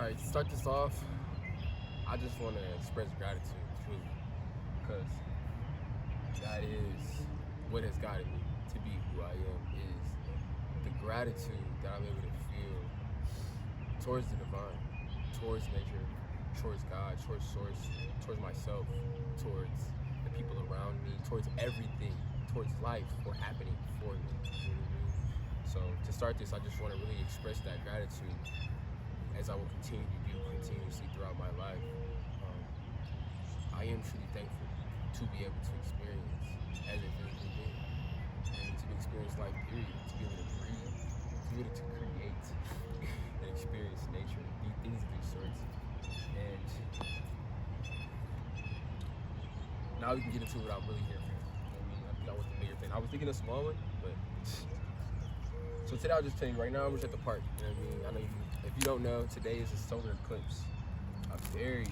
Alright, to start this off, I just want to express gratitude, truly, because that is what has guided me to be who I am, is the gratitude that I'm able to feel towards the divine, towards nature, towards God, towards source, towards myself, towards the people around me, towards everything, towards life or happening for me. You know what I mean? So to start this, I just want to really express that gratitude as I will continue to do continuously throughout my life. I am truly thankful to be able to experience as a physical being, and to experience life, period, to be able to breathe, to be able to create and experience nature, do things of these sorts. And now we can get into what I'm really here for. You know what I mean? I think I was the bigger thing. I was thinking a small one, but so today I'll just tell you right now, I'm just at the park. You know what I mean? I know if you don't know, today is a solar eclipse. A very,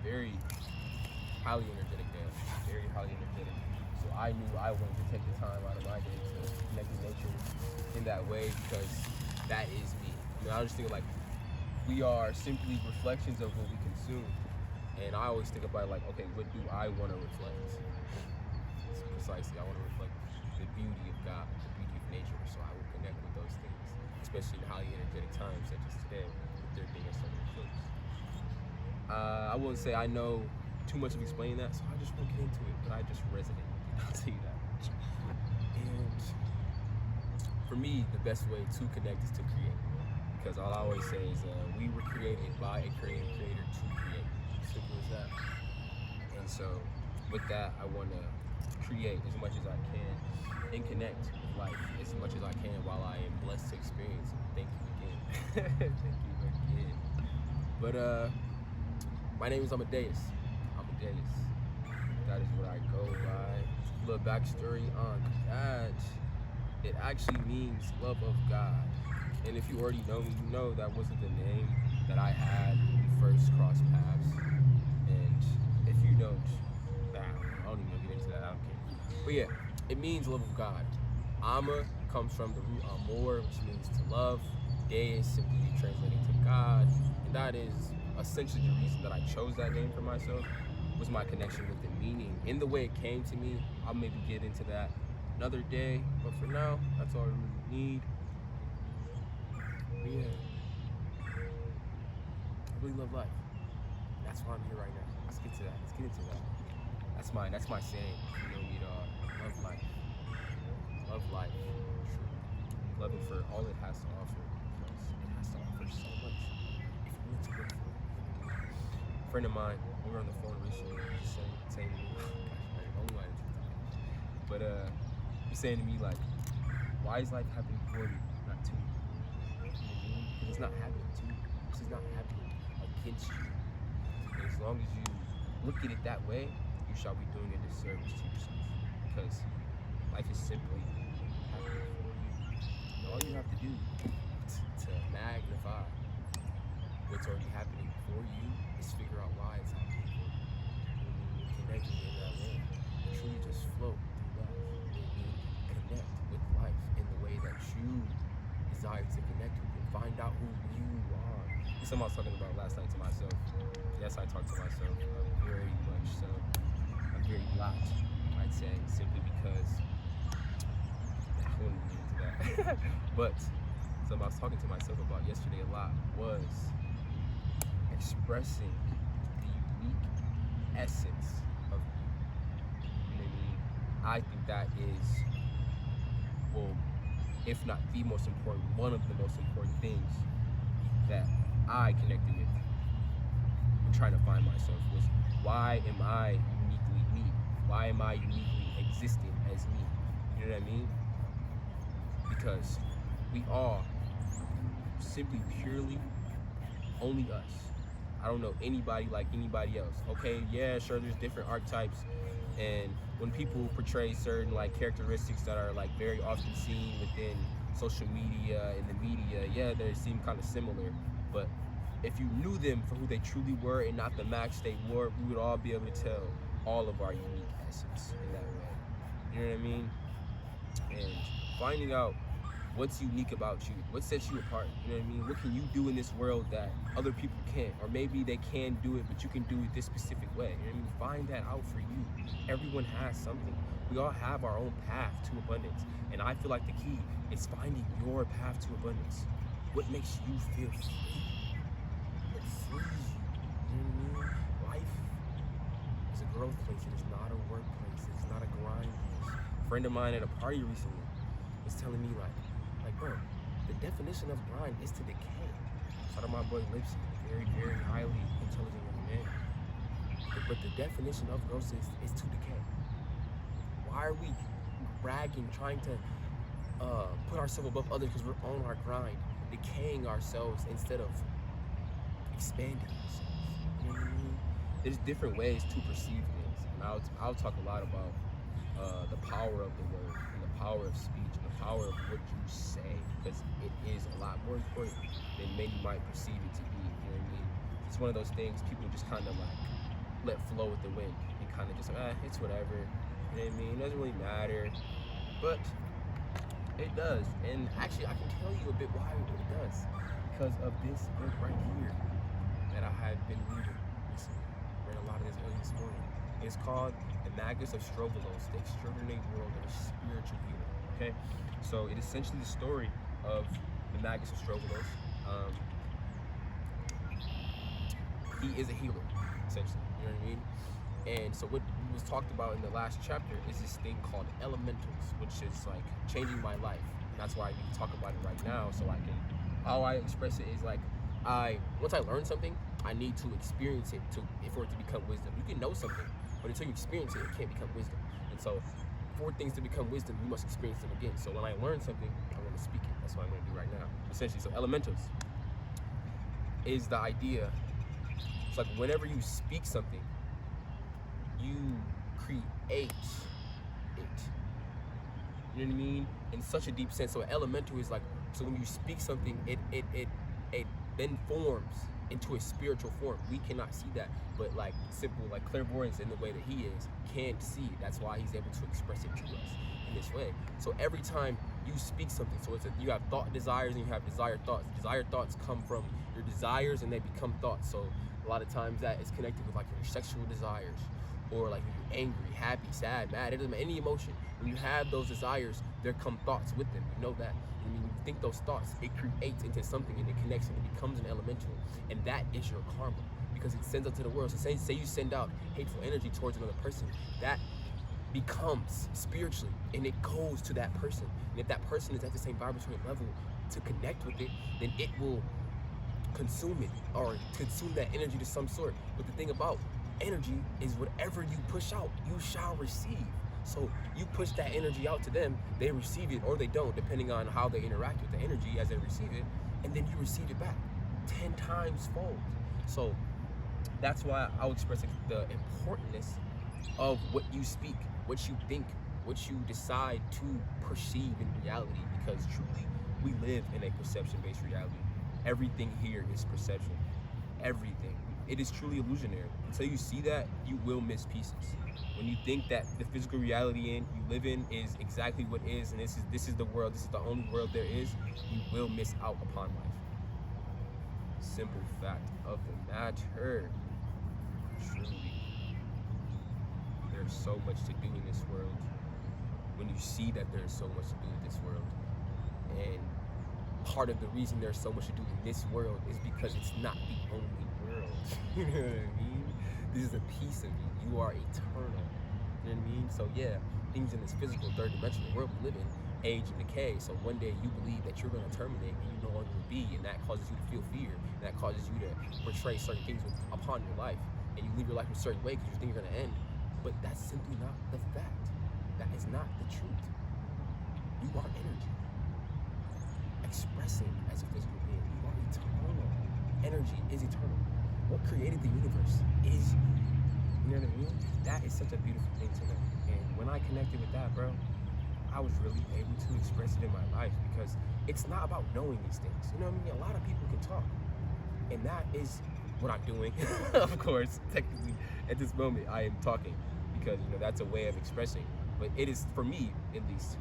very highly energetic day. Very highly energetic. So I knew I wanted to take the time out of my day to connect with nature in that way, because that is me. I mean, I was just thinking like, we are simply reflections of what we consume. And I always think about like, okay, what do I want to reflect? It's precisely, I want to reflect the beauty of God, the beauty of nature. So I will connect with those things, especially in highly energetic times such as today, with there being a solar eclipse. I wouldn't say I know too much of explaining that, so I just won't get into it, but I just resonate. I'll tell you that. And for me, the best way to connect is to create, because all I always say is we were created by a creator to create. Simple as that. And so with that, I want to create as much as I can and connect with life as much as I can while I am blessed to experience it. Thank you again. Thank you again. But my name is Amadeus. Amadeus. That is what I go by. A little backstory on that. It actually means love of God. And if you already know me, you know that wasn't the name that I had when we first crossed paths. And if you don't, I don't even get into that, I don't care. But yeah, it means love of God. Ama comes from the root amor, which means to love. Deus simply translating to God. And that is essentially the reason that I chose that name for myself, was my connection with the meaning. In the way it came to me, I'll maybe get into that another day. But for now, that's all I really need. But yeah, I really love life. That's why I'm here right now. Let's get to that. Let's get into that. That's my saying. You know me, dog. Love life. Love life. True. Love it for all it has to offer, because it has to offer so much if you want to look for it. A friend of mine, we were on the phone recently, just saying to me, gosh, I only wanted to talk. But he's saying to me like, why is life happening for me, not to me? You know what I mean? Because it's not happening to you. This is not happening against you. And as long as you look at it that way, you shall be doing a disservice to yourself, because life is simply happening for you. And all you have to do to magnify what's already happening for you is figure out why it's happening for you. And connect in that way. And truly just float through life. And connect with life in the way that you desire to connect with it. Find out who you are. It's something I was talking about last night to myself. Yes, I talk to myself very much so. A very lot, I'd say, simply because I wouldn't get into that. But something I was talking to myself about yesterday a lot was expressing the unique essence of me. You know what I mean? I think that is, well, if not the most important, one of the most important things that I connected with and trying to find myself was, why am I uniquely me? Why am I uniquely existing as me? You know what I mean? Because we are simply purely only us. I don't know anybody like anybody else. Okay, yeah, sure, there's different archetypes, and when people portray certain like characteristics that are like very often seen within social media and the media, yeah, they seem kind of similar. But if you knew them for who they truly were and not the mask they wore, we would all be able to tell all of our unique essence in that way. You know what I mean? And finding out What's unique about you? What sets you apart? You know what I mean? What can you do in this world that other people can't? Or maybe they can do it, but you can do it this specific way. You know what I mean? Find that out for you. Everyone has something. We all have our own path to abundance. And I feel like the key is finding your path to abundance. What makes you feel free? What frees you? You know what I mean? Life is a growth place. It is not a workplace. It's not a grind place. A friend of mine at a party recently was telling me like, bro, the definition of grind is to decay. Shout out my boy Lipsy, very, very highly intelligent young man. But the definition of growth is to decay. Why are we bragging, trying to put ourselves above others because we're on our grind, decaying ourselves instead of expanding ourselves? You know what I mean? There's different ways to perceive things, and I'll talk a lot about the power of the word and the power of speech and the power of what you say, because it is a lot more important than many might perceive it to be. You know what I mean? It's one of those things people just kind of like let flow with the wind and kind of just it's whatever. You know what I mean? It doesn't really matter, but it does. And actually, I can tell you a bit why it does, because of this book right here that I had been reading recently. Read a lot of this early this morning. It's called The Magus of Strovolos, The Extraordinary World of a Spiritual Healer. Okay, so it is essentially the story of the Magus of Strovolos. He is a healer, essentially. You know what I mean? And so what was talked about in the last chapter is this thing called elementals, which is like changing my life. And that's why I need to talk about it right now, so I can. How I express it is like, once I learn something, I need to experience it for it to become wisdom. You can know something, but until you experience it, it can't become wisdom. And so, for things to become wisdom, you must experience them again. So when I learn something, I want to speak it. That's what I'm going to do right now. Essentially, so elementals is the idea. It's like whenever you speak something, you create it. You know what I mean? In such a deep sense. So elemental is like, so when you speak something, it then forms into a spiritual form. We cannot see that, but like simple, like clairvoyance in the way that he is, can see it. That's why he's able to express it to us in this way. So every time you speak something, so you have thought desires and you have desired thoughts. Desired thoughts come from your desires and they become thoughts. So a lot of times that is connected with like your sexual desires, or like if you're angry, happy, sad, mad, it doesn't matter, any emotion. When you have those desires, there come thoughts with them. You know that. And when you think those thoughts, it creates into something and it connects and it becomes an elemental. And that is your karma, because it sends out to the world. So say you send out hateful energy towards another person, that becomes spiritually and it goes to that person. And if that person is at the same vibratory level to connect with it, then it will consume it or consume that energy to some sort. But the thing about energy is whatever you push out, you shall receive. So you push that energy out to them, they receive it or they don't, depending on how they interact with the energy as they receive it, and then you receive it back 10 times fold. So that's why I'll express the importance of what you speak, what you think, what you decide to perceive in reality, because truly we live in a perception-based reality. Everything here is perception. Everything. It is truly illusionary. Until you see that, you will miss pieces. When you think that the physical reality you live in is exactly what is, and this is the world, this is the only world there is, you will miss out upon life. Simple fact of the matter. Truly. There's so much to do in this world. When you see that there's so much to do in this world, and part of the reason there's so much to do in this world is because it's not the only world. You know what I mean? This is a piece of you. You are eternal. You know what I mean? So yeah, things in this physical third dimensional world we live in, age and decay. So one day you believe that you're going to terminate and you no longer will be, and that causes you to feel fear, and that causes you to portray certain things upon your life, and you live your life in a certain way because you think you're going to end. But that's simply not the fact. That is not the truth. You are energy, expressing as a physical being. You are eternal. Energy is eternal. What created the universe is you. You know what I mean? That is such a beautiful thing to know. And when I connected with that, bro, I was really able to express it in my life, because it's not about knowing these things. You know what I mean? A lot of people can talk, and that is what I'm doing. Of course, technically, at this moment, I am talking because, you know, that's a way of expressing. But it is, for me at least,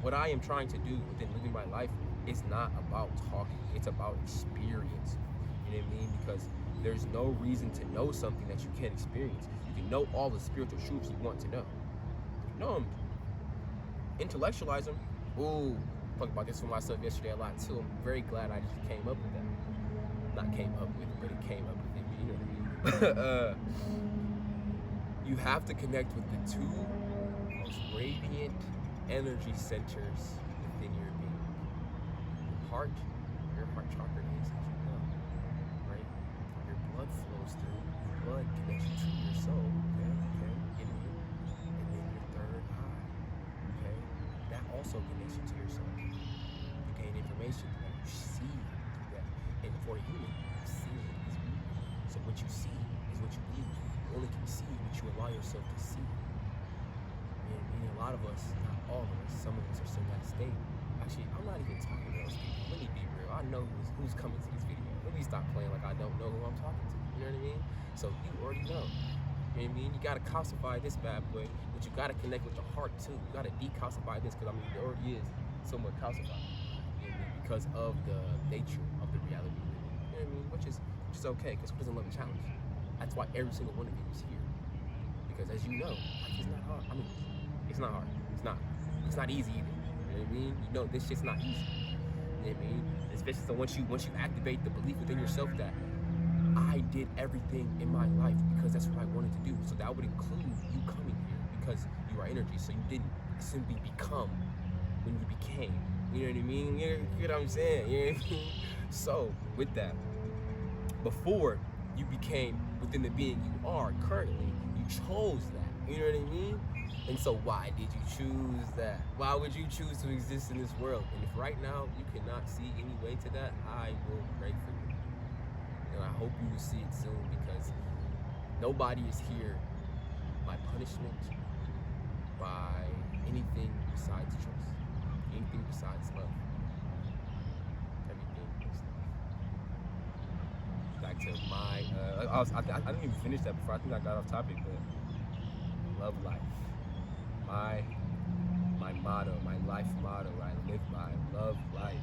what I am trying to do within living my life is not about talking. It's about experience. You know what I mean? Because there's no reason to know something that you can't experience. You can know all the spiritual truths you want to know. Know them. Intellectualize them. Ooh, talked about this with myself yesterday a lot too. I'm very glad I just came up with that. Not came up with it, but it came up with it. You know what I mean? You have to connect with the two most radiant energy centers within your being. Your heart chakra is, as you know, right? Your blood flows through. Blood connects you to your soul. Okay, getting you. And then your third eye. Okay, that also connects you to your soul. You gain information through that. You see through that. And for a human, seeing is moving. So what you see is what you believe. You only can see what you allow yourself to see. And a lot of us, not all of us, some of us are still in that state. Actually, I'm not even talking to those people. Let me be real. I know who's coming to this video. Let me stop playing like I don't know who I'm talking to. You know what I mean? So you already know. You know what I mean? You gotta calcify this bad boy, but you gotta connect with your heart too. You gotta decalcify this, because I mean, it already is somewhat calcified. You know what I mean? Because of the nature of the reality we live in. You know what I mean? Which is okay, because who doesn't love a challenge? That's why every single one of you is here. Because as you know, life is not hard. I mean, it's not hard. It's not easy either. You know what I mean? You know this shit's not easy. You know what I mean? Especially so once you activate the belief within yourself that I did everything in my life because that's what I wanted to do. So that would include you coming here because you are energy. So you didn't simply become when you became. You know what I mean? You know what I'm saying? You know what I mean? So with that, before you became within the being you are currently, you chose that. You know what I mean? And so why did you choose that? Why would you choose to exist in this world? And if right now you cannot see any way to that, I will pray for you. And I hope you will see it soon, because nobody is here by punishment, by anything besides choice, anything besides love. Everything is love. Back to my, I didn't even finish that before. I think I got off topic, but love life. My motto, my life motto, I live by, love life,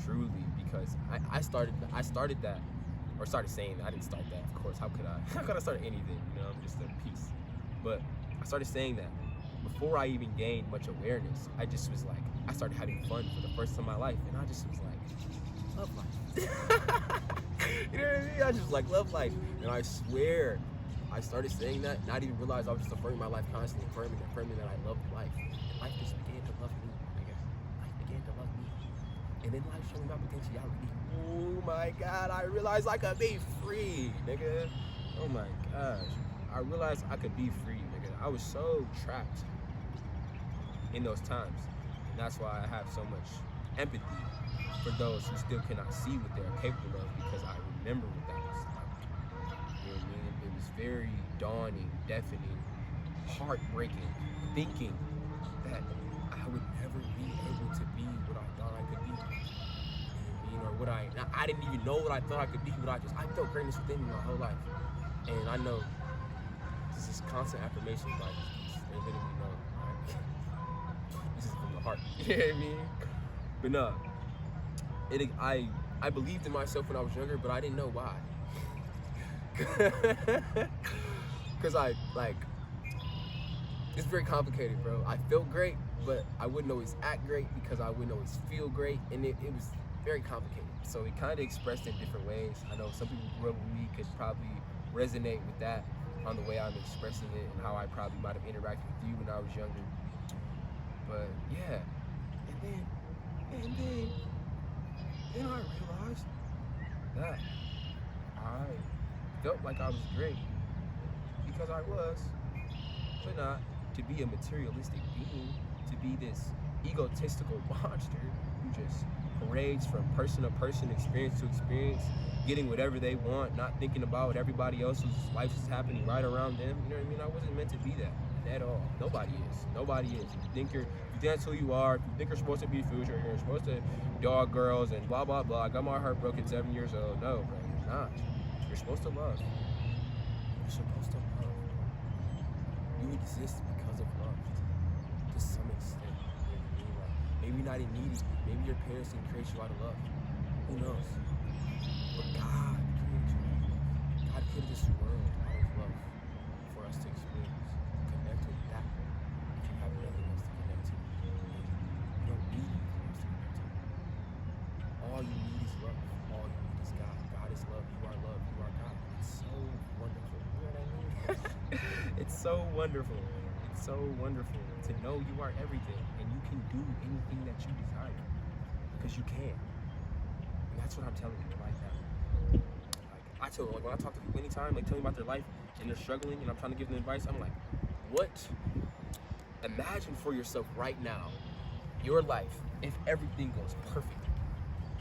truly, because I started that, or started saying that. I didn't start that, of course. How could I start anything? You know, I'm just a piece. But I started saying that before I even gained much awareness. I just was like, I started having fun for the first time in my life, and I just was like, love life. You know what I mean? I just like love life, and I swear, I started saying that, and I didn't realize I was just affirming my life constantly, affirming that I loved life. And life just began to love me, nigga. Life began to love me. And then life showed me my potentiality. Oh my God, I realized I could be free, nigga. Oh my gosh. I realized I could be free, nigga. I was so trapped in those times. And that's why I have so much empathy for those who still cannot see what they're capable of, because I remember what that was like. You know what I mean? It was very dawning, deafening, heartbreaking, thinking that I would never be able to be what I thought I could be. You know what I mean? Or I didn't even know what I thought I could be, but I felt greatness within me my whole life. And I know this is constant affirmation by they literally know. Right? This is from the heart. You know what I mean? But no. I believed in myself when I was younger, but I didn't know why. Cause it's very complicated, bro. I felt great, but I wouldn't always act great because I wouldn't always feel great, and it was very complicated. So it kind of expressed in different ways. I know some people who grew up with me could probably resonate with that on the way I'm expressing it and how I probably might have interacted with you when I was younger. But yeah, and then I realized that I felt like I was great because I was, but not to be a materialistic being, to be this egotistical monster who just parades from person to person, experience to experience, getting whatever they want, not thinking about what everybody else's life is happening right around them. You know what I mean? I wasn't meant to be that at all. Nobody is. If you that's who you are, if you think you're supposed to be future, you're supposed to dog girls and blah, blah, blah. I got my heart broken 7 years old. No, bro, you're not. You're supposed to love. You're supposed to love. You exist because of love, to some extent. You know what I mean? Like, Maybe you're not in needy. Maybe your parents didn't create you out of love. Who knows? But God created you out of love. God created this world out of love for us to experience. Connect with that. If you have nothing else to connect to, you don't need anything else to connect to. All you need is love. All you need is God. God is love. You are love. You are God. It's so wonderful. You know what I mean? It's so wonderful. It's so wonderful to know you are everything and you can do anything that you desire. Because you can. And that's what I'm telling you right now. Like I tell them, like when I talk to people anytime, like tell me about their life and they're struggling and I'm trying to give them advice, I'm like, what? Imagine for yourself right now, your life, if everything goes perfect.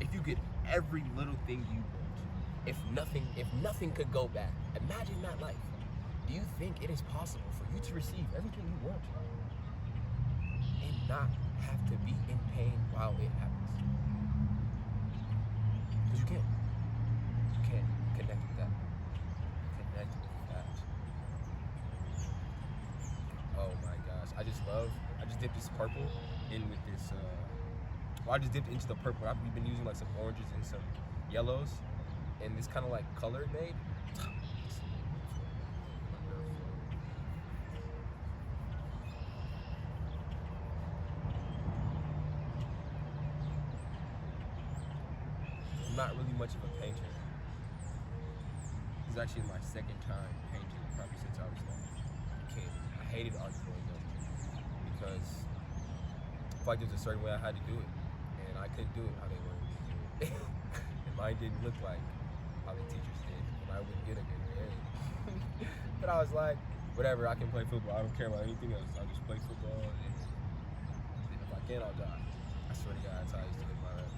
If you get every little thing you want, if nothing could go bad, imagine that life. Do you think it is possible for you to receive everything you want and not have to be in pain while it happens? Because you can. You can connect with that. Connect with that. Oh my gosh. I just dipped this purple in with this, I just dipped into the purple. We've been using like some oranges and some yellows and this kind of like color it made. I'm not really much of a painter. This is actually my second time painting, probably since I was like a kid. I hated art growing up because I felt like there was a certain way I had to do it. And I couldn't do it how they wanted me to do it. And mine didn't look like how the teachers did. And I wouldn't get a good grade. But I was like, whatever, I can play football. I don't care about anything else. I'll just play football. And if I can, I'll die. I swear to God, that's how I used to live my life.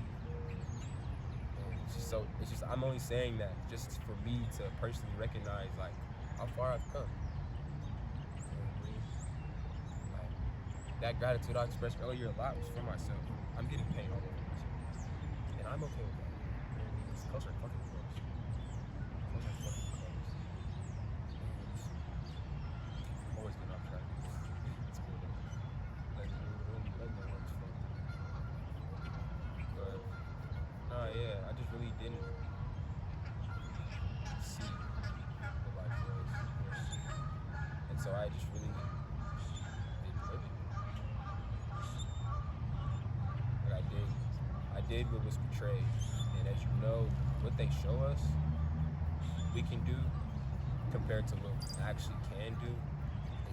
It's just, I'm only saying that just for me to personally recognize like how far I've come. You know what I mean? Like, that gratitude I expressed earlier a lot was for myself. I'm getting paid all over myself. And I'm okay with that. You know what I mean? It's close are fucking close. Close are fucking close. I'm always getting off track. It's cool though. Letting the works flow. But nah, yeah, I just really didn't see what life was. And so I just really didn't live it. Like I did what was portrayed. And as you know, what they show us, we can do compared to what we actually can do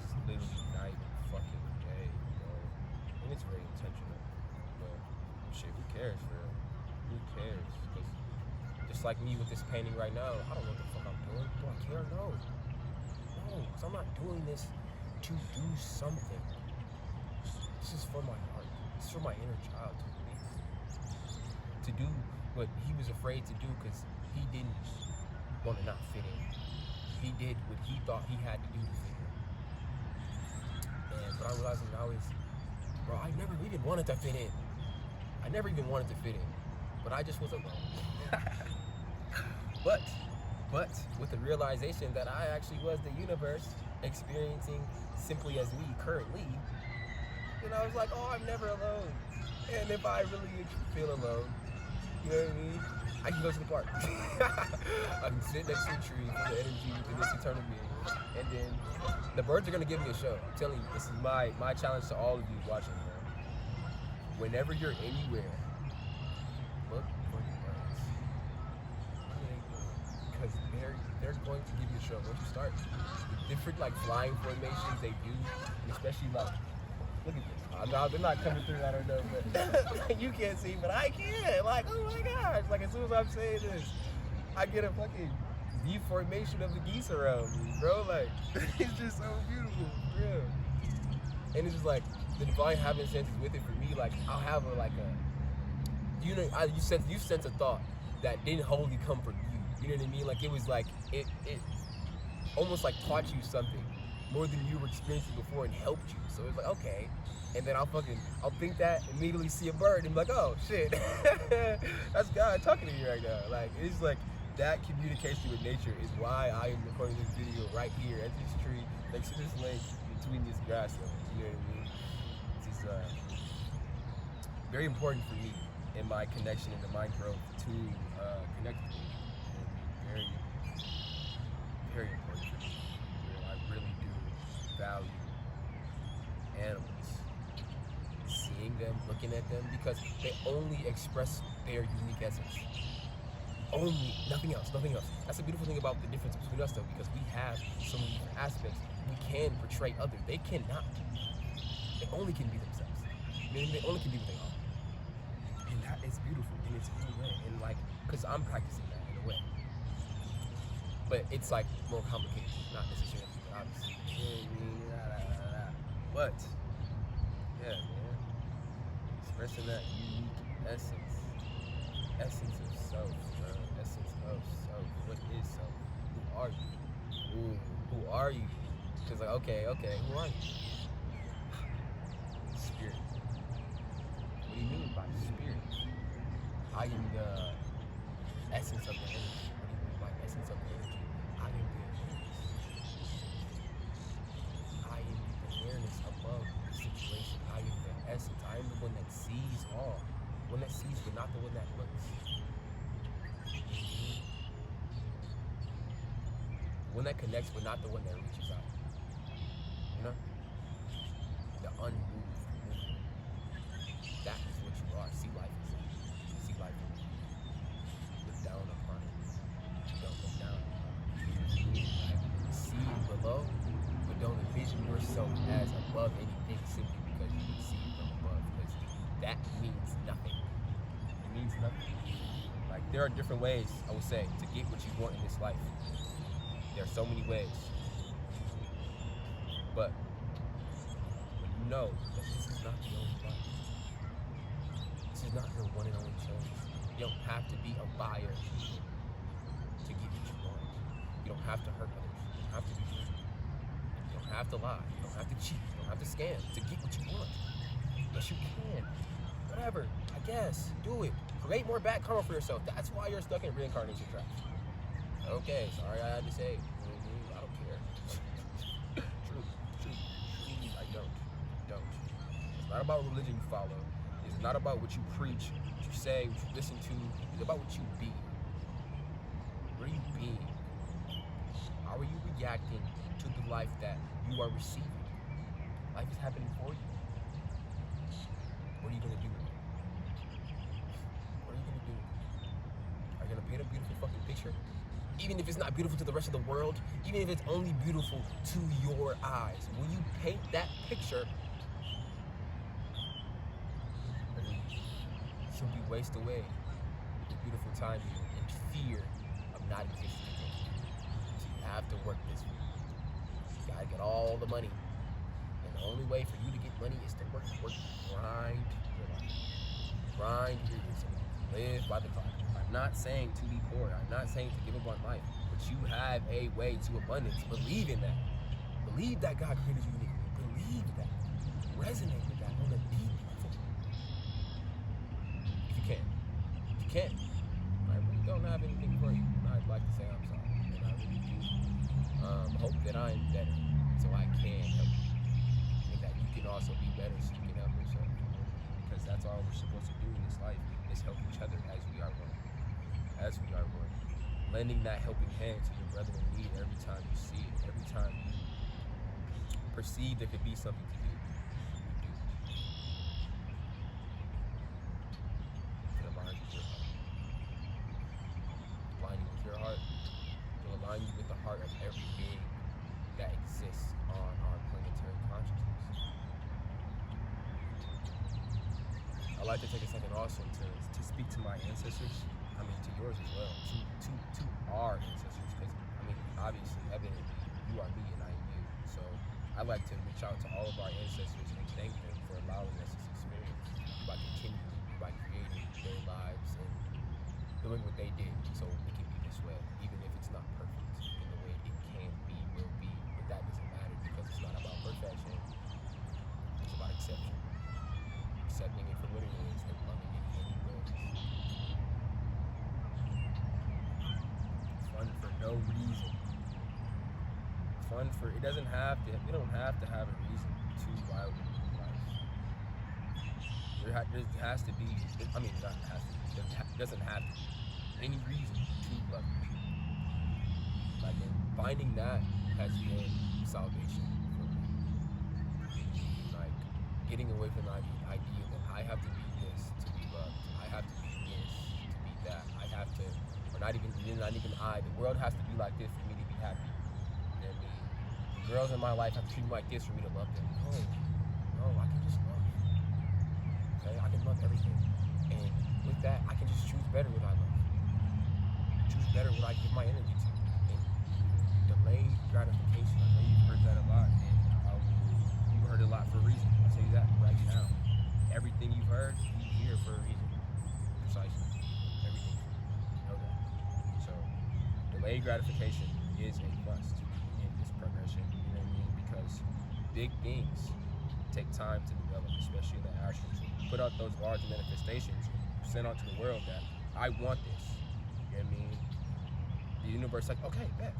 is literally night and fucking day, bro. And it's very intentional. But shit, who cares, bro? Who cares? Because just like me with this painting right now, I don't know what the fuck I'm doing. Do I care? No. No, because I'm not doing this to do something. This is for my heart. This is for my inner child to release. To do what he was afraid to do because he didn't want to not fit in. He did what he thought he had to do to fit in. And what I'm realizing now is, bro, I never even wanted to fit in. I never even wanted to fit in. But I just was alone. But with the realization that I actually was the universe experiencing simply as me currently, then I was like, oh, I'm never alone. And if I really feel alone, you know what I mean? I can go to the park. I can sit next to a tree for the energy in this eternal being. And then the birds are gonna give me a show. I'm telling you, this is my challenge to all of you watching, bro. Whenever you're anywhere, look for the birds. What are they doing? Because they're going to give you a show. Once you start, the different like flying formations they do, and especially like, look at this. They're not coming through, I don't know, but you can't see, but I can. Like, oh my gosh. Like as soon as I'm saying this, I get a fucking deformation of the geese around me, bro. Like, it's just so beautiful, for real. And it's just like, the divine happenstance is with it for me. Like, I'll have you sense a thought that didn't wholly come from you. You know what I mean? Like, it was like, it almost like taught you something more than you were experiencing before and helped you. So it's like, okay. And then I'll think that, immediately see a bird and be like, oh shit, that's God talking to you right now. Like, it's like, that communication with nature is why I am recording this video right here at this tree, next to this lake, between this grassland. You know what I mean? very important for me in my connection and the mind growth to connect with people. Very, very important for me. I really do value animals. Seeing them, looking at them, because they only express their unique essence. Only, nothing else, nothing else. That's the beautiful thing about the difference between us, though, because we have so many different aspects. We can portray others. They cannot. They only can be themselves. They only can be what they are. And that is beautiful in its own way. And like, because I'm practicing that in a way. But it's like more complicated, not necessarily, obviously. But, yeah, man. Expressing that unique essence of self, bro. Essence of self. What is self? Who are you? Ooh, who are you? Because like, okay, who are you? Spirit. What do you mean by spirit? I am the essence of the energy. What do you mean by essence of the energy? I am the awareness above the situation. I am the essence. I am the one that sees all. The one that sees, but not the one that looks. The one that connects, but not the one that reaches out. You know? The unmoved movement. That is what you are. See life as that. See life as that. Look down upon it. Don't look down upon it. See below, but don't envision yourself as above anything simply because you can see it from above. Because that means nothing. It means nothing. Like, there are different ways, I would say, to get what you want in this life. There are so many ways. But when you know that this is not the only life, this is not your one and only choice. You don't have to be a buyer to get what you want. You don't have to hurt others. You don't have to be rude. You don't have to lie. You don't have to cheat. You don't have to scam to get what you want. Yes, you can. Whatever. I guess. Do it. Create more bad karma for yourself. That's why you're stuck in reincarnation traps. Okay, sorry I had to say. I don't care. True. I don't. It's not about religion you follow. It's not about what you preach, what you say, what you listen to. It's about what you be. What are you being? How are you reacting to the life that you are receiving? Life is happening for you. What are you gonna do with it? What are you gonna do with it? Are you gonna paint a beautiful fucking picture? Even if it's not beautiful to the rest of the world, even if it's only beautiful to your eyes, when you paint that picture, it will simply waste away the beautiful time in fear of not existing again. So you have to work this way. You gotta get all the money. And the only way for you to get money is to work, grind your life. Grind your years. Live by the clock. I'm not saying to be poor. I'm not saying to give up on life. But you have a way to abundance. Believe in that. Believe that God created you uniquely. Believe that. Resonate with that on a deep level. If you can. If you can. I really don't have anything for you. I'd like to say I'm sorry. And I really do hope that I'm better so I can help you. And that you can also be better so you can help yourself. Because that's all we're supposed to do in this life. Is help each other as we are one. As we are one. Lending that helping hand to your brother in need every time you see it, every time you perceive there could be something to do. You do. To align with your heart. Aligning with your heart will align you with the heart of every being that exists on our planetary consciousness. I'd like to take a second also to speak to my ancestors. I mean, to yours as well. To our ancestors. Because, I mean, obviously, evidently, you are me and I am you. So, I'd like to reach out to all of our ancestors and thank them for allowing us this experience by continuing, by creating their lives and doing what they did so we can be this way, even if it's not perfect in the way it can be, will be. But that doesn't matter because it's not about perfection. It's about exception. Accepting it for what it is and loving it anyways. Fun for no reason. Fun for, it doesn't have to, we don't have to have a reason to why we live life. there has to be, I mean, not has to, there doesn't have to be any reason to love you. Like, and finding that has been salvation for me. Like, getting away from the idea that I have to be this to be loved. I have to be this to be that. I have to, or not even I. The world has to be like this for me to be happy. You know what I mean? The girls in my life have to treat me like this for me to love them. No, I can just love. Okay, I can love everything, and with that, I can just choose better what I love. Choose better what I give my energy to. And delayed gratification. I know you've heard that a lot, and you've heard it a lot for a reason. I'll tell you that right now. Everything you've heard, you hear for a reason. Precisely. Everything. You know that. So, delayed gratification is a must in this progression. You know what I mean? Because big things take time to develop, especially in the astral. Put out those large manifestations, send out to the world that I want this. You know what I mean? The universe like, okay, bet.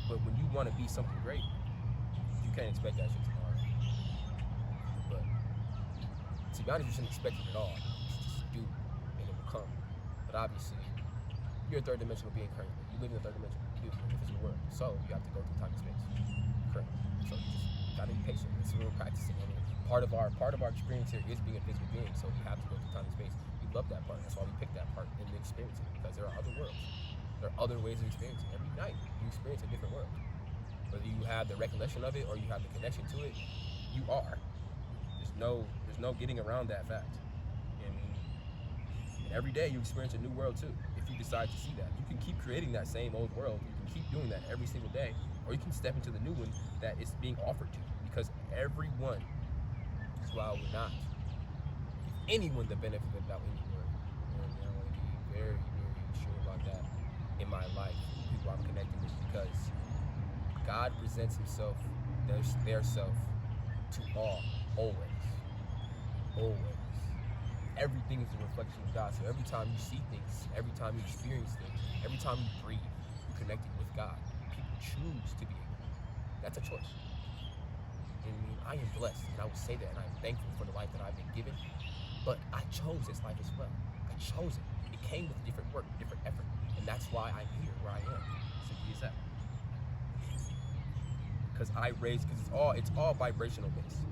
But when you want to be something great, you can't expect that shit tomorrow. But to be honest, you shouldn't expect it at all. Just do, and it will come. But obviously, you're a third dimensional being currently. You live in the third dimension. You do in the physical world. So you have to go through time and space. Currently. So you just gotta be patient. It's real practicing. I mean, part of our experience here is being a physical being, so we have to go through time and space. We love that part. That's why we pick that part and experience it, because there are other worlds. There are other ways of experiencing. Every night you experience a different world. Whether you have the recollection of it or you have the connection to it, you are. There's no getting around that fact. You know what I mean? And every day you experience a new world too. If you decide to see that, you can keep creating that same old world. You can keep doing that every single day, or you can step into the new one that is being offered to you. Because everyone, that's why I would not give anyone the benefit without any word. You know, I want to be very, very sure about that in my life, people I'm connecting with, because God presents himself, their self, to all, always. Everything is a reflection of God. So every time you see things, every time you experience things, every time you breathe, you're connecting with God. People choose to be able. That's a choice. You know what I mean? I am blessed, and I will say that, and I'm thankful for the life that I've been given. But I chose this life as well. I chose it. It came with different work, different effort, and that's why I'm here, where I am. Simply as that. Because it's all vibrational based.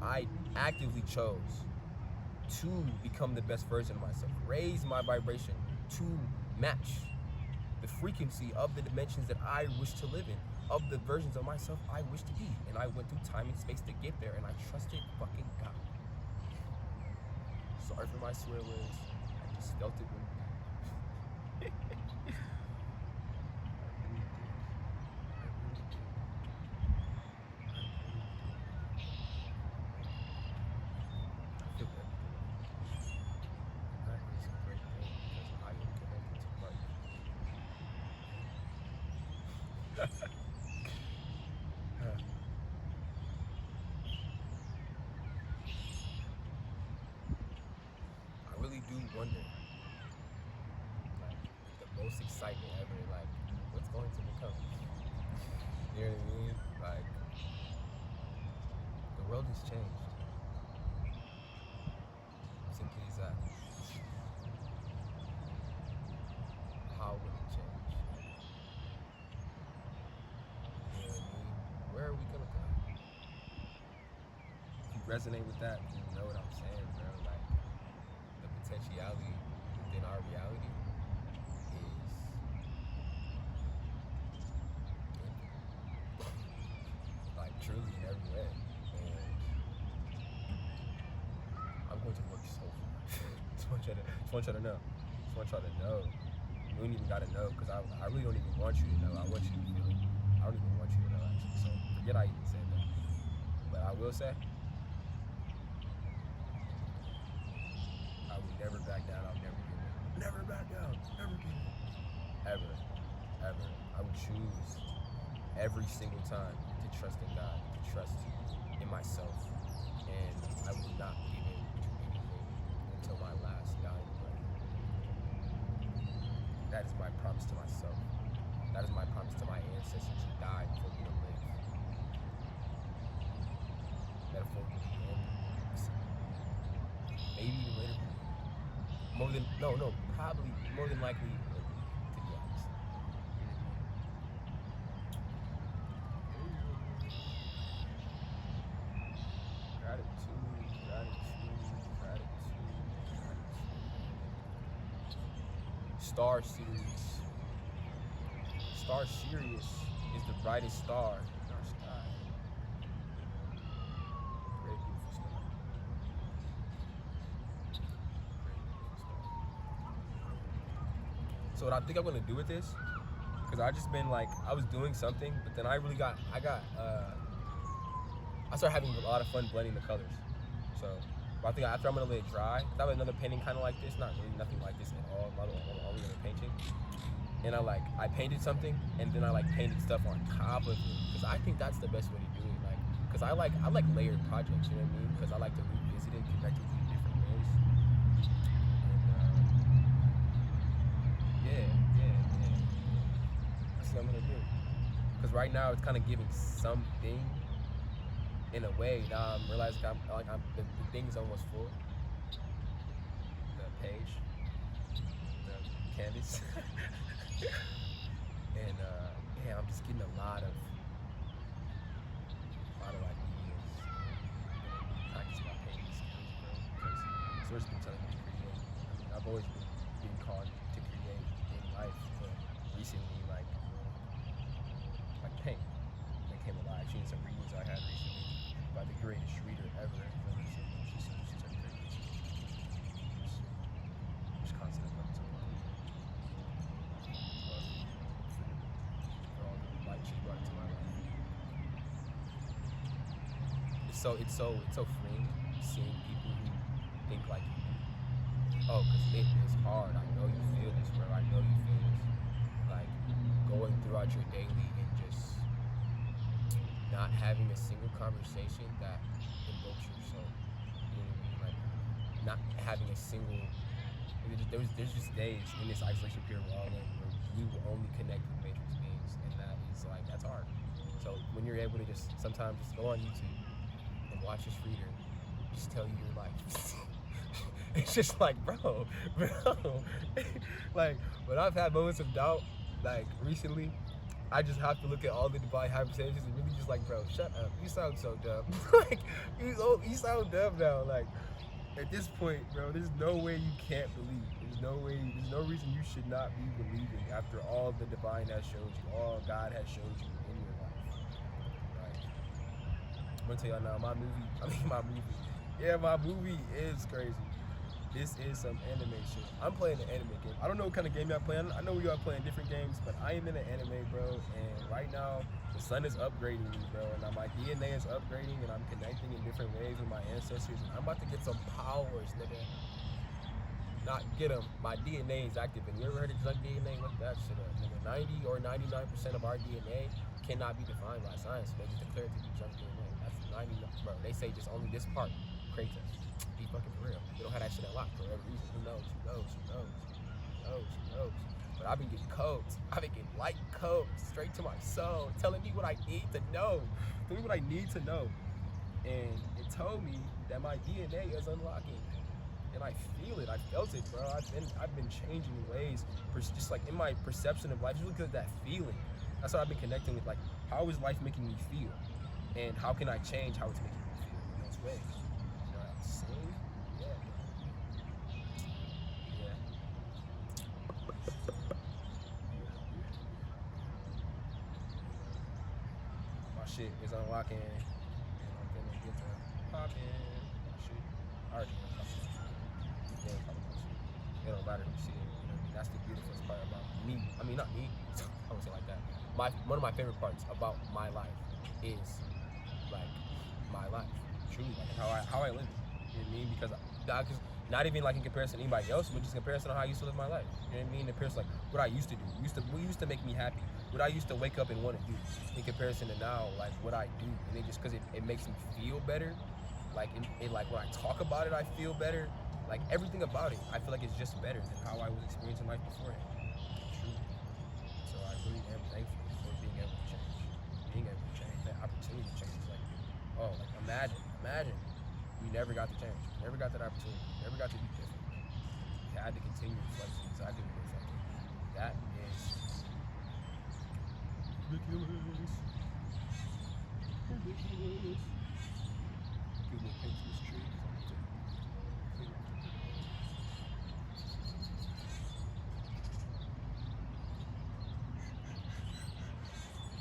I actively chose to become the best version of myself, raise my vibration to match the frequency of the dimensions that I wish to live in, of the versions of myself I wish to be. And I went through time and space to get there, and I trusted fucking God. Sorry for my swear words. I just felt it when I really do wonder, like, the most excitement ever, like, what's going to become? You know what I mean? Like, the world has changed. Simply as that. How will it change? You know what I mean? Where are we gonna go? If you resonate with that, you know what I'm saying, bro. Like, the potentiality within our reality is like truly in every way. And I'm going to work so hard. Just want y'all to know. You don't even gotta know, because I really don't even want you to know. I want you to feel it. I don't even want you to know, actually. So forget I even said that. But I will say, I will never back down. I'll never give up. Never back down. Never give up. Ever. I would choose every single time to trust in God, to trust in myself, and I will not give in to anything until my last dying breath. That is my promise to myself. That is my promise to my ancestors who died for me to live. Metaphorically and probably more than likely, to be honest. Gratitude. Star Sirius. Star Sirius is the brightest star in our sky. Very beautiful star. So what I think I'm gonna do with this, because I just been like, I was doing something, but then I started having a lot of fun blending the colors. So I think after I'm gonna let it dry, I have another painting kind of like this, not really nothing like this at all, only other painting. And I painted something, and then I painted stuff on top of it, because I think that's the best way to do it. Like, because I like layered projects, you know what I mean? Because I like to revisit it, connect with you in different ways. And that's what I'm gonna do. Because right now it's kind of giving something in a way. Now I'm realizing the thing's almost full. The page, the canvas. And I'm just getting a lot of ideas. Practice my painting skills, bro. Because Source been telling me to create. I mean, I've always been called to create in life, but recently, like paint, that came alive. I've seen some readings I had recently by the greatest reader ever. She's a great teacher. Just constantly learning something. For all the light she brought into my life. It's so freeing seeing people who think like you do. Oh, because it is hard. I know you feel this, bro. I know you feel this. Like going throughout your daily and just not having a single conversation that invokes your soul. You know what I mean? Like not having a single. There's just days in this isolation period we're all in where we will only connect with matrix beings, and that's hard. So when you're able to just sometimes just go on YouTube and watch this reader just tell you your life. It's just like, bro. Like when I've had moments of doubt, like recently, I just have to look at all the divine hyperstations and really just like, bro, shut up. You sound so dumb. Like, you sound dumb now. Like, at this point, bro, there's no way you can't believe. There's no reason you should not be believing after all the divine has showed you, all God has showed you in your life. Right? I'm gonna tell y'all now, my movie. Yeah, my movie is crazy. This is some anime shit. I'm playing an anime game. I don't know what kind of game y'all playing. I know we all playing different games, but I am in an anime, bro. And right now, the sun is upgrading me, bro. And my DNA is upgrading, and I'm connecting in different ways with my ancestors. And I'm about to get some powers, nigga. Not get them. My DNA is active. And you ever heard of junk DNA? Look that shit up, nigga. 90 or 99% of our DNA cannot be defined by science. They just declare it to be junk DNA. That's 90, bro. They say just only this part creates us. Be fucking for real. They don't have that shit unlocked for whatever reason. Who knows? But I've been getting codes. I've been getting light codes straight to my soul, telling me what I need to know. Telling me what I need to know. And it told me that my DNA is unlocking. And I feel it. I felt it, bro. I've been changing ways, just like in my perception of life, just because of that feeling. That's what I've been connecting with. Like, how is life making me feel? And how can I change how it's making me feel in those ways? You know what I'm saying? My shit is unlocking, and I'm gonna get to popping. My shit, I already know popping. Yeah, popping my shit. It don't matter who see it. You know what I mean? That's the beautiful part about me. I mean, not me. I would say like that. One of my favorite parts about my life is like my life, truly, like how I live it. You know what I mean? Because not even like in comparison to anybody else, but just in comparison to how I used to live my life. You know what I mean? In comparison like what I used to do. What used to make me happy. What I used to wake up and want to do. In comparison to now, like what I do. And it just because it makes me feel better. Like like when I talk about it, I feel better. Like everything about it, I feel like it's just better than how I was experiencing life beforehand. Truly. So I really am thankful for being able to change. Being able to change. That opportunity to change. Like, oh, like imagine. We never got to change. Never got that opportunity. Never got to be different. We I had to continue reflecting. So I had to be reflecting. That is ridiculous. Ridiculous. Give me a pinch of this tree.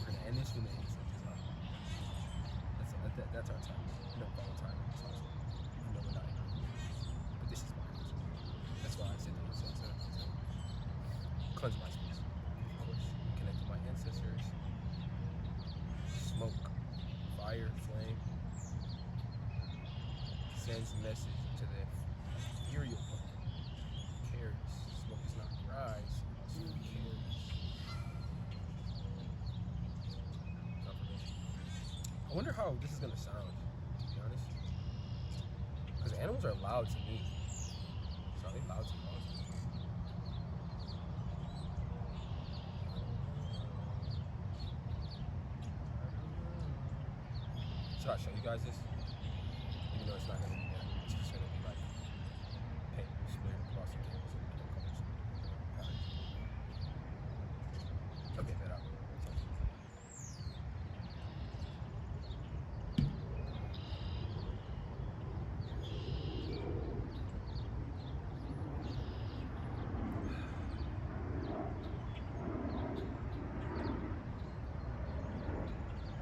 We're gonna end this with the incense. That's our time. We don't follow time in this house. Even though we're not in our room. But this is my house. That's why I said the incense to cleanse my space. Of course. Connect with my ancestors. Smoke. Fire. Flame. Sends a message to the ethereal plane. Carries. Smoke does not rise. Also carries. I wonder how this is gonna sound, to be honest. Because animals are loud to me. So are they loud to you also? Should I show you guys this? Even though it's not gonna be that. It's just gonna be like paint split across the canvas and different colors and patterns. Okay, that out.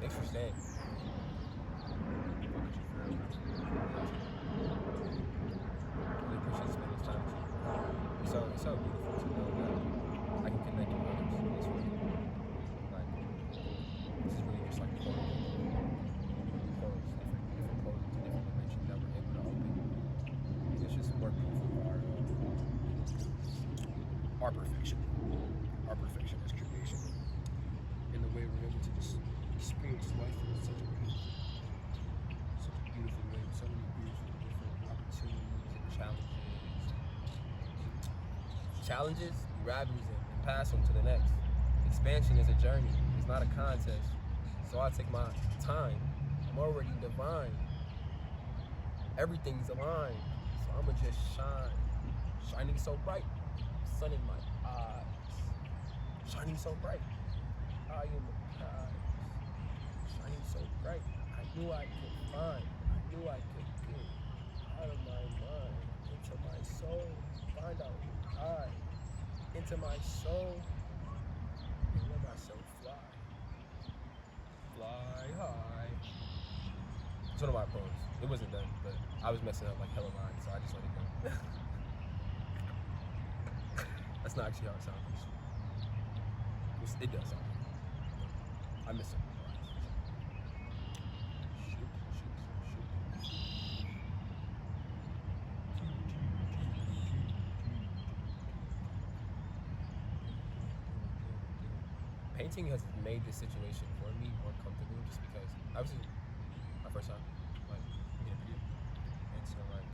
Thanks for staying. Really appreciate spending this time with you. It's so beautiful to know that I can connect with others in this way. Like, this is really just like portals, different portals to different dimensions that we're able to open. And it's just more proof of our perfection. Our perfection as creation. In the way we're able to just experience life in such a beautiful way, so many beautiful different opportunities and challenges, you grab these and pass them to the next. Expansion is a journey, it's not a contest. So I take my time. I'm already divine. Everything's aligned. So I'ma just shine. Shining so bright, sun in my eyes. Shining so bright, I am the prize. Shining so bright, I knew I could find. I knew I could get out of my mind, into my soul, find out who I, into my soul, and let myself fly. Fly high. It's one of my poems. It wasn't done, but I was messing up like hella lines, so I just let it go. That's not actually how it sounds. It does sound good. I miss it. Painting has made this situation for me more comfortable just because obviously my first time like being a video. And so like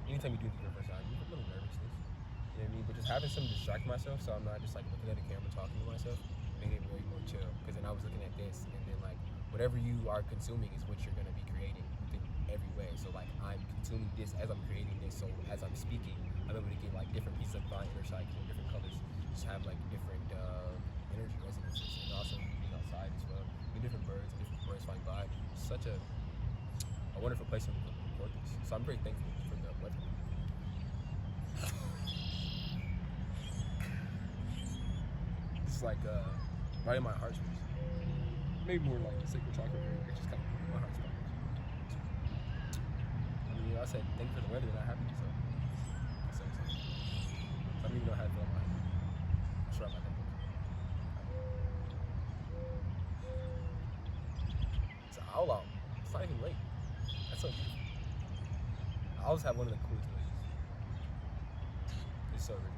anytime you do it for the first time, you get a little nervousness. You know what I mean? But just having something to distract myself so I'm not just like looking at the camera talking to myself made it really more chill. Because then I was looking at this and then like whatever you are consuming is what you're gonna be creating within every way. So like I'm consuming this as I'm creating this, so as I'm speaking, I'm able to get like different pieces of my inner cycle, different colors, just have like different energy resonances, and also being outside as well, with different birds flying by. Such a wonderful place to record this. So I'm very thankful for the weather. This is like right in my heart space. Maybe more like the sacred chakra area, which is kind of my heart spot. I mean, I said thank you for the weather, and I'm happy. So I don't even know how to feel about it. I'm sure about that. It's an owl out. It's not even late. That's so beautiful. Owls have one of the coolest noises. It's so original.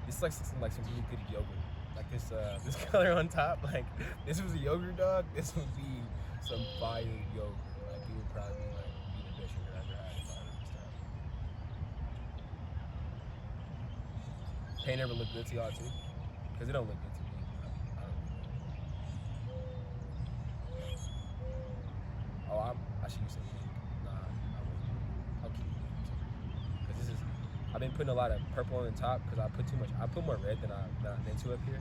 This looks like some really good yogurt. Like this this color on top, like this was a yogurt dog, this would be some fire yogurt. Like it would probably like be the best yogurt I've ever had if I had this time. Paint ever look good to y'all too? Because it don't look good to me. I don't know. Oh, I I should use something. Nah, I won't. I'll keep it. Because this is, I've been putting a lot of purple on the top because I put more red than I'm into up here.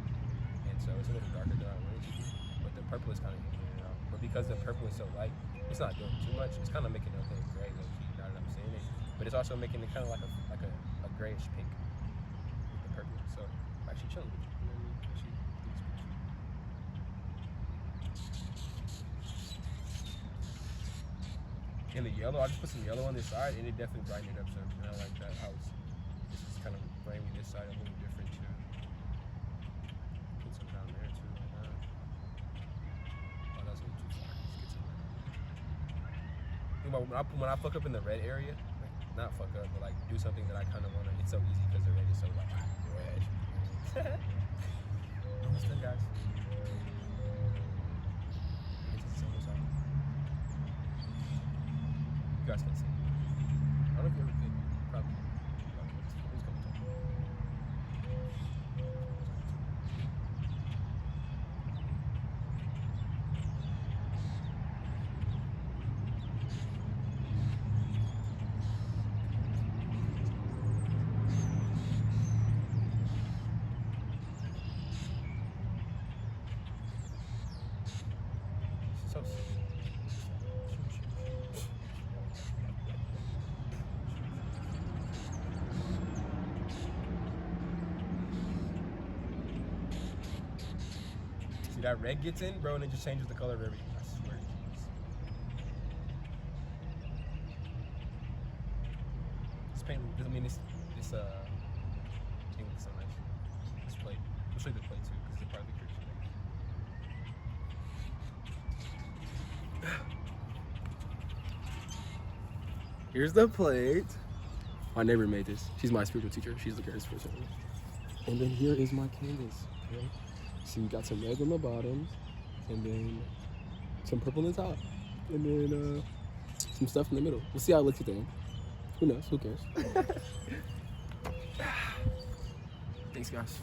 And so it's a little darker than I wanted to be. But the purple is kind of evening it out. But because the purple is so light, it's not doing too much. It's kind of making it a little gray low key now that I'm seeing it. But it's also making it kind of like a grayish pink with the purple. So I'm actually chilling with it. You know what I mean? Actually, in the yellow, I just put some yellow on this side, and it definitely brightened it up some. And I like that how this is kind of framing this side a little different too. Put some down there too. Like that. Oh, that's a little too far. Let's get some right. When I fuck up in the red area, like, not fuck up, but like do something that I kind of want to. It's so easy because the red is so like red. Almost done, guys. You guys can see. I don't know if you ever could. Probably. Who's coming to me? So sick. See that red gets in, bro, and it just changes the color of everything. I swear to Jesus. This paint, I mean, this thing looks so nice. This plate. I'll show you the plate too, because it's a part of the picture. Here's the plate. My neighbor made this. She's my spiritual teacher. She's the greatest person ever. And then here is my canvas. Okay? So you got some red on the bottom, and then some purple on the top, and then some stuff in the middle. We'll see how it looks at the end. Who knows? Who cares? Thanks, guys.